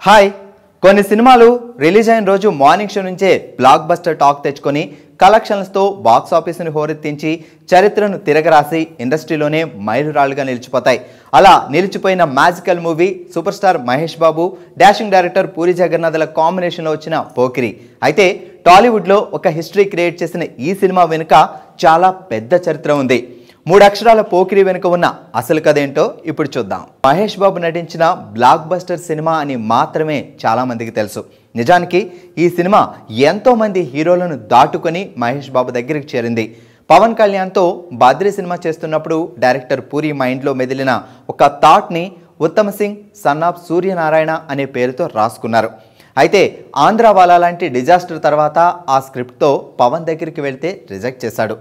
Hi కొన్ని సినిమాలు release అయిన రోజు మార్నింగ్ షో నుంచే బ్లాక్ బస్టర్ టాక్ తెచ్చుకొని కలెక్షన్స్తో బాక్స్ ఆఫీస్ని హోరెత్తించి చరిత్రను తిరగరాసి ఇండస్ట్రీలోనే మైలురాళ్లుగా నిలిచిపోతాయి. అలా నిలిచిపోయిన magical movie super star Mahesh Babu dashing director Puri జగన్నాథ్ల కాంబినేషన్లో వచ్చిన పోకిరి. అయితే టాలీవుడ్లో ఒక హిస్టరీ క్రియేట్ చేసిన ఈ సినిమా వెనుక చాలా పెద్ద చరిత్ర ఉంది. 3 అక్షరాల పోకిరి వెనుక ఉన్న అసలు కథ ఏంటో ఇప్పుడు చూద్దాం. మహేష్ బాబు నటించిన బ్లాక్ బస్టర్ సినిమా అని మాత్రమే చాలా మందికి తెలుసు. నిజానికి ఈ సినిమా ఎంతో మంది హీరోలను దాటుకొని మహేష్ బాబు దగ్గరికి చేరింది. పవన్ కళ్యాణ్తో బద్రీ సినిమా చేస్తున్నప్పుడు డైరెక్టర్ పూరి మైండ్లో మెదిలిన ఒక థాట్ని ఉత్తమ్ సింగ్ సన్ ఆఫ్ సూర్యనారాయణ అనే పేరుతో రాసుకున్నారు. అయితే ఆంధ్రవాలా లాంటి డిజాస్టర్ తర్వాత ఆ స్క్రిప్ట్తో పవన్ దగ్గరికి వెళ్తే రిజెక్ట్ చేశాడు.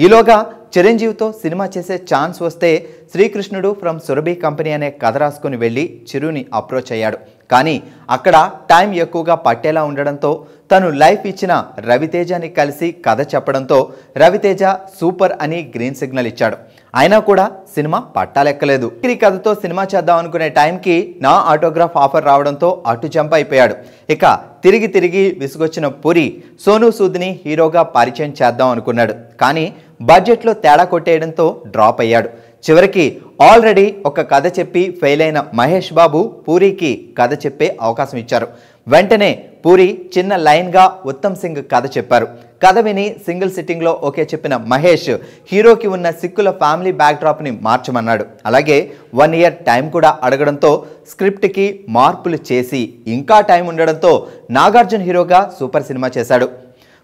ఈలోగా చిరంజీవితో సినిమా చేసే ఛాన్స్ వస్తే శ్రీకృష్ణుడు ఫ్రమ్ సురభి కంపెనీ అనే కథ రాసుకుని వెళ్ళి చిరుని అప్రోచ్ అయ్యాడు. కానీ అక్కడ టైం ఎక్కువగా పట్టేలా ఉండడంతో తను లైఫ్ ఇచ్చిన రవితేజని కలిసి కథ చెప్పడంతో రవితేజ సూపర్ అని గ్రీన్ సిగ్నల్ ఇచ్చాడు. అయినా కూడా సినిమా పట్టాలెక్కలేదు. ఈ కథతో సినిమా చేద్దాం అనుకునే టైంకి నా ఆటోగ్రాఫ్ ఆఫర్ రావడంతో అటు జంప్ అయిపోయాడు. ఇక తిరిగి విసుగొచ్చిన పూరి సోనూ సూద్ని హీరోగా పరిచయం చేద్దాం అనుకున్నాడు. కానీ బడ్జెట్లో తేడా కొట్టేయడంతో డ్రాప్ అయ్యాడు. చివరికి ఆల్రెడీ ఒక కథ చెప్పి ఫెయిల్ అయిన మహేష్ బాబు పూరికి కథ చెప్పే అవకాశం ఇచ్చారు. వెంటనే పూరి చిన్న లైన్గా ఉత్తమ్ సింగ్ కథ చెప్పారు. కథ విని సింగిల్ సిట్టింగ్లో ఓకే చెప్పిన మహేష్ హీరోకి ఉన్న సిక్కుల ఫ్యామిలీ బ్యాక్డ్రాప్ని మార్చమన్నాడు. అలాగే 1 ఇయర్ టైం కూడా అడగడంతో స్క్రిప్ట్కి మార్పులు చేసి ఇంకా టైం ఉండడంతో నాగార్జున హీరోగా సూపర్ సినిమా చేశాడు.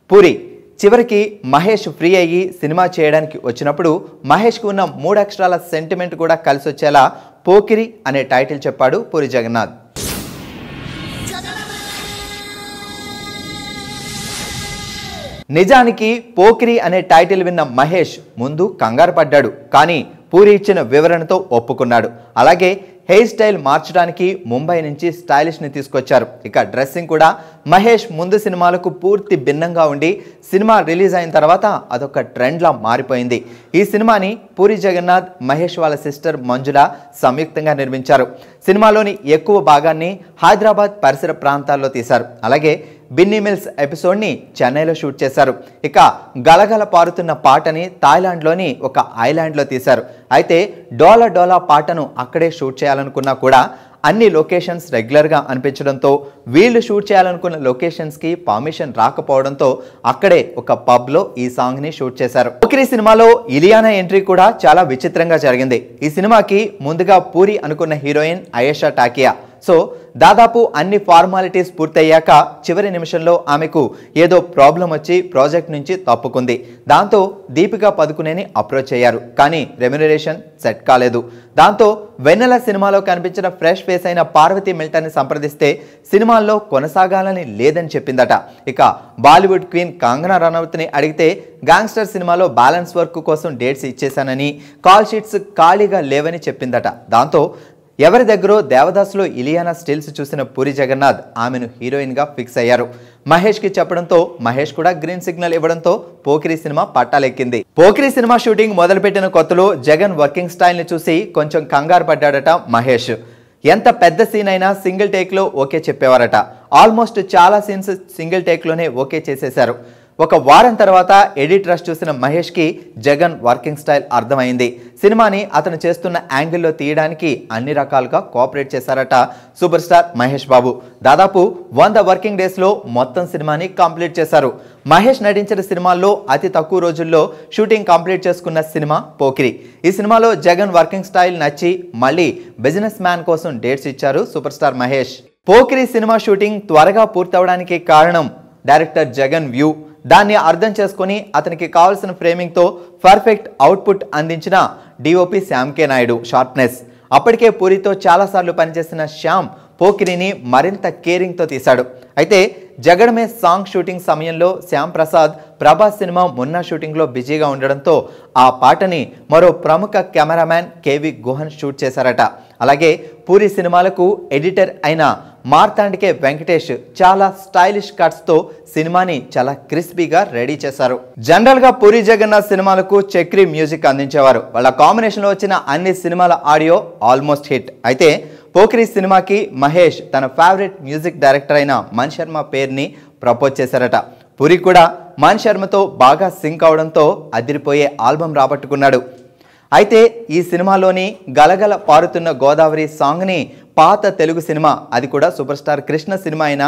పూరి చివరికి మహేష్ ఫ్రీ అయ్యి సినిమా చేయడానికి వచ్చినప్పుడు మహేష్కి ఉన్న 3 అక్షరాల సెంటిమెంట్ కూడా కలిసి వచ్చేలా పోకిరి అనే టైటిల్ చెప్పాడు పూరి జగన్నాథ్. నిజానికి పోకిరి అనే టైటిల్ విన్న మహేష్ ముందు కంగారు పడ్డాడు. కానీ పూరి ఇచ్చిన వివరణతో ఒప్పుకున్నాడు. అలాగే హెయిర్ స్టైల్ మార్చడానికి ముంబై నుంచి స్టైలిష్ని తీసుకొచ్చారు. ఇక డ్రెస్సింగ్ కూడా మహేష్ ముందు సినిమాలకు పూర్తి భిన్నంగా ఉండి సినిమా రిలీజ్ అయిన తర్వాత అదొక ట్రెండ్లా మారిపోయింది. ఈ సినిమాని పూరి జగన్నాథ్ మహేష్ వాళ్ళ సిస్టర్ మంజుల సంయుక్తంగా నిర్మించారు. సినిమాలోని ఎక్కువ భాగాన్ని హైదరాబాద్ పరిసర ప్రాంతాల్లో తీశారు. అలాగే బిన్నీ మిల్స్ ఎపిసోడ్ని చెన్నైలో షూట్ చేశారు. ఇక గలగల పారుతున్న పాటని థాయిలాండ్లోని ఒక ఐలాండ్లో తీశారు. అయితే డోలా డోలా పాటను అక్కడే షూట్ చేయాలనుకున్నా కూడా అన్ని లొకేషన్స్ రెగ్యులర్గా అనిపించడంతో వీళ్ళు షూట్ చేయాలనుకున్న లొకేషన్స్కి పర్మిషన్ రాకపోవడంతో అక్కడే ఒక పబ్లో ఈ సాంగ్ని షూట్ చేశారు. పోకిరి సినిమాలో ఇలియానా ఎంట్రీ కూడా చాలా విచిత్రంగా జరిగింది. ఈ సినిమాకి ముందుగా పూరి అనుకున్న హీరోయిన్ అయేషా టాకియా. సో దాదాపు అన్ని ఫార్మాలిటీస్ పూర్తయ్యాక చివరి నిమిషంలో ఆమెకు ఏదో ప్రాబ్లం వచ్చి ప్రాజెక్ట్ నుంచి తప్పుకుంది. దాంతో దీపికా పదుకునేని అప్రోచ్ అయ్యారు. కానీ రెమ్యునరేషన్ సెట్ కాలేదు. దాంతో వెన్నెల సినిమాలో కనిపించిన ఫ్రెష్ ఫేస్ అయిన పార్వతి మిల్టన్ని సంప్రదిస్తే సినిమాల్లో కొనసాగాలని లేదని చెప్పిందట. ఇక బాలీవుడ్ క్వీన్ కంగనా రనౌత్ని అడిగితే గ్యాంగ్స్టర్ సినిమాలో బ్యాలెన్స్ వర్క్ కోసం డేట్స్ ఇచ్చేశానని, కాల్ షీట్స్ ఖాళీగా లేవని చెప్పిందట. దాంతో ఎవరి దగ్గరో దేవదాస్లో ఇలియానా స్టిల్స్ చూసిన పూరి జగన్నాథ్ ఆమెను హీరోయిన్గా ఫిక్స్ అయ్యారు. మహేష్కి చెప్పడంతో మహేష్ కూడా గ్రీన్ సిగ్నల్ ఇవ్వడంతో పోకిరి సినిమా పట్టాలెక్కింది. పోకిరి సినిమా షూటింగ్ మొదలుపెట్టిన కొత్తలో జగన్ వర్కింగ్ స్టైల్ని చూసి కొంచెం కంగారు పడ్డాడట మహేష్. ఎంత పెద్ద సీన్ అయినా సింగిల్ టేక్లో ఓకే చెప్పేవారట. ఆల్మోస్ట్ చాలా సీన్స్ సింగిల్ టేక్లోనే ఓకే చేసేశారు. ఒక వారం తర్వాత ఎడిట్ రష్ చూసిన మహేష్కి జగన్ వర్కింగ్ స్టైల్ అర్థమైంది. సినిమాని అతను చేస్తున్న యాంగిల్లో తీయడానికి అన్ని రకాలుగా కోఆపరేట్ చేశారట సూపర్ స్టార్ మహేష్ బాబు. దాదాపు 100 వర్కింగ్ డేస్లో మొత్తం సినిమాని కంప్లీట్ చేశారు. మహేష్ నటించిన సినిమాల్లో అతి తక్కువ రోజుల్లో షూటింగ్ కంప్లీట్ చేసుకున్న సినిమా పోకిరి. ఈ సినిమాలో జగన్ వర్కింగ్ స్టైల్ నచ్చి మళ్ళీ బిజినెస్ మ్యాన్ కోసం డేట్స్ ఇచ్చారు super star Mahesh. Pokiri cinema shooting త్వరగా పూర్తవడానికి కారణం డైరెక్టర్ జగన్ వ్యూ. దాన్ని అర్థం చేసుకొని అతనికి కావాల్సిన ఫ్రేమింగ్తో పర్ఫెక్ట్ అవుట్పుట్ అందించిన డిఓపి శ్యామ్ కే నాయుడు షార్ప్నెస్. అప్పటికే పూరితో చాలాసార్లు పనిచేసిన శ్యామ్ పోకిరిని మరింత కేరింగ్తో తీశాడు. అయితే జగడమే సాంగ్ షూటింగ్ సమయంలో శ్యామ్ ప్రసాద్ ప్రభాస్ సినిమా మొన్న షూటింగ్లో బిజీగా ఉండడంతో ఆ పాటని మరో ప్రముఖ కెమెరామ్యాన్ కేవి గుహన్ షూట్ చేశారట. అలాగే పూరి సినిమాలకు ఎడిటర్ అయిన మార్తాండికే వెంకటేష్ చాలా స్టైలిష్ కట్స్తో సినిమాని చాలా క్రిస్పీగా రెడీ చేశారు. జనరల్గా పూరి జగన్నాథ్ సినిమాలకు చక్రి మ్యూజిక్ అందించేవారు. వాళ్ళ కాంబినేషన్లో వచ్చిన అన్ని సినిమాల ఆడియో ఆల్మోస్ట్ హిట్. అయితే పోకిరి సినిమాకి మహేష్ తన ఫేవరెట్ మ్యూజిక్ డైరెక్టర్ అయిన మణి శర్మ పేరుని ప్రపోజ్ చేశారట. పూరి కూడా మణి శర్మతో బాగా సింక్ అవడంతో అదిరిపోయే ఆల్బమ్ రాబట్టుకున్నాడు. అయితే ఈ సినిమాలోని గలగల పారుతున్న గోదావరి సాంగ్ని పాత తెలుగు సినిమా, అది కూడా సూపర్ స్టార్ కృష్ణ సినిమా అయిన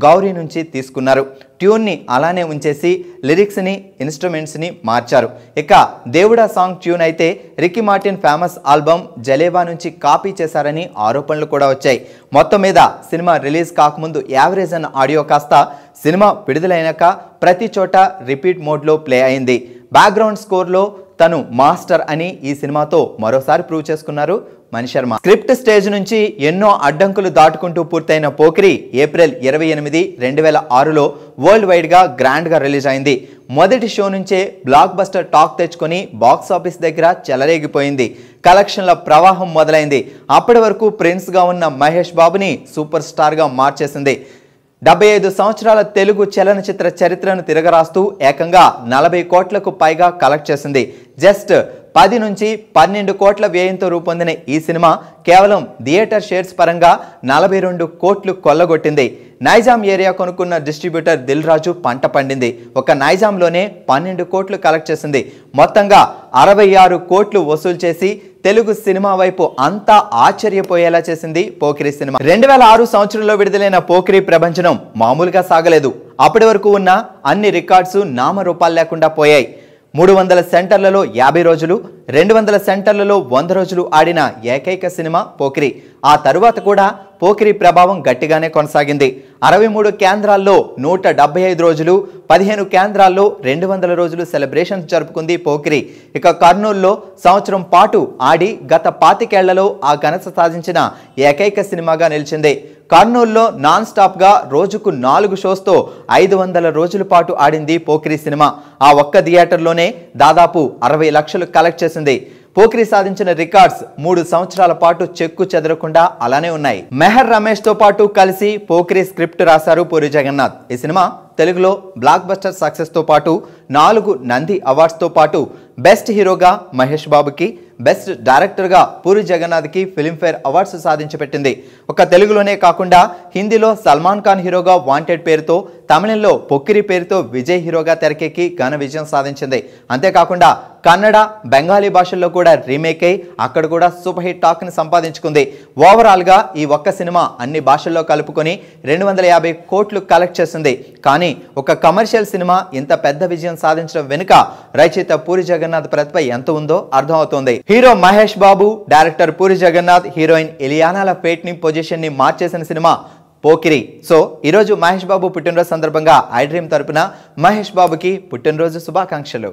గౌరీ నుంచి తీసుకున్నారు. ట్యూన్ని అలానే ఉంచేసి లిరిక్స్ని, ఇన్స్ట్రుమెంట్స్ని మార్చారు. ఇక దేవుడా సాంగ్ ట్యూన్ అయితే రికీ మార్టిన్ ఫేమస్ ఆల్బమ్ జలేవా నుంచి కాపీ చేశారని ఆరోపణలు కూడా వచ్చాయి. మొత్తం మీద సినిమా రిలీజ్ కాకముందు యావరేజ్ అన్న ఆడియో కాస్త సినిమా విడుదలైనాక ప్రతి చోట రిపీట్ మోడ్లో ప్లే అయింది. బ్యాక్గ్రౌండ్ స్కోర్లో తను మాస్టర్ అని ఈ సినిమాతో మరోసారి ప్రూవ్ చేసుకున్నారు మణి శర్మ. స్క్రిప్ట్ స్టేజ్ నుంచి ఎన్నో అడ్డంకులు దాటుకుంటూ పూర్తయిన పోకిరి ఏప్రిల్ 28, 2006లో వరల్డ్ వైడ్గా గ్రాండ్గా రిలీజ్ అయింది. మొదటి షో నుంచే బ్లాక్ బస్టర్ టాక్ తెచ్చుకొని బాక్స్ ఆఫీస్ దగ్గర చెలరేగిపోయింది. కలెక్షన్ల ప్రవాహం మొదలైంది. అప్పటి వరకు ప్రిన్స్గా ఉన్న మహేష్ బాబుని సూపర్ స్టార్గా మార్చేసింది. 75 సంవత్సరాల తెలుగు చలనచిత్ర చరిత్రను తిరగరాస్తూ ఏకంగా 40 కోట్లకు పైగా కలెక్ట్ చేసింది. జస్ట్ 10 నుంచి 12 కోట్ల వ్యయంతో రూపొందిన ఈ సినిమా కేవలం థియేటర్ షేర్స్ పరంగా 42 కోట్లు కొల్లగొట్టింది. నైజాం ఏరియా కొనుక్కున్న డిస్ట్రిబ్యూటర్ దిల్ రాజు పంట పండింది. ఒక నైజాంలోనే 12 కోట్లు కలెక్ట్ చేసింది. మొత్తంగా 66 కోట్లు వసూలు చేసి తెలుగు సినిమా వైపు అంతా ఆశ్చర్యపోయేలా చేసింది పోకిరి సినిమా. 2006 సంవత్సరంలో విడుదలైన పోకిరి ప్రభంజనం మామూలుగా సాగలేదు. అప్పటి వరకు ఉన్న అన్ని రికార్డ్స్ నామరూపాలు లేకుండా పోయాయి. 300 సెంటర్లలో 50 రోజులు, 200 సెంటర్లలో 100 రోజులు ఆడిన ఏకైక సినిమా పోకిరి. ఆ తరువాత కూడా పోకిరి ప్రభావం గట్టిగానే కొనసాగింది. 63 కేంద్రాల్లో 175 రోజులు, 15 కేంద్రాల్లో 200 రోజులు సెలబ్రేషన్స్ జరుపుకుంది పోకిరి. ఇక కర్నూలులో సంవత్సరం పాటు ఆడి గత 25 ఏళ్లలో ఆ ఘనత సాధించిన ఏకైక సినిమాగా నిలిచింది. కర్నూలులో నాన్ స్టాప్గా రోజుకు 4 షోస్తో 500 రోజుల పాటు ఆడింది పోకిరి సినిమా. ఆ ఒక్క థియేటర్లోనే దాదాపు 60 లక్షలు కలెక్ట్ చేసింది. పోకిరి సాధించిన రికార్డ్స్ 3 సంవత్సరాల పాటు చెక్కు చెదరకుండా అలానే ఉన్నాయి. మెహర్ రమేష్ తో పాటు కలిసి పోకిరి స్క్రిప్ట్ రాశారు పూరి జగన్నాథ్. ఈ సినిమా తెలుగులో బ్లాక్ బస్టర్ సక్సెస్ తో పాటు 4 నంది అవార్డ్స్ తో పాటు బెస్ట్ హీరోగా మహేష్ బాబుకి, బెస్ట్ డైరెక్టర్గా పూరి జగన్నాథ్కి ఫిల్మ్ఫేర్ అవార్డ్స్ సాధించి పెట్టింది. ఒక తెలుగులోనే కాకుండా హిందీలో సల్మాన్ ఖాన్ హీరోగా వాంటెడ్ పేరుతో, తమిళంలో పొక్కిరి పేరుతో విజయ్ హీరోగా తెరకెక్కి ఘన విజయం సాధించింది. అంతేకాకుండా కన్నడ, బెంగాలీ భాషల్లో కూడా రీమేక్ అయి అక్కడ కూడా సూపర్ హిట్ టాక్ని సంపాదించుకుంది. ఓవరాల్గా ఈ ఒక్క సినిమా అన్ని భాషల్లో కలుపుకొని 250 కోట్లు కలెక్ట్ చేసింది. కానీ ఒక కమర్షియల్ సినిమా ఇంత పెద్ద విజయం సాధించడం వెనుక రచయిత పూరి జగన్నాథ్ ప్రతిభ ఎంత ఉందో అర్థమవుతోంది. Hero Mahesh Babu, director Puri Jagannath, heroine ఇలియానాల ఫేట్ ని, పొజిషన్ ని మార్చేసిన సినిమా పోకిరి. సో ఈరోజు మహేష్ బాబు పుట్టినరోజు సందర్భంగా ఐ డ్రీమ్ తరపున మహేష్ బాబుకి పుట్టినరోజు శుభాకాంక్షలు.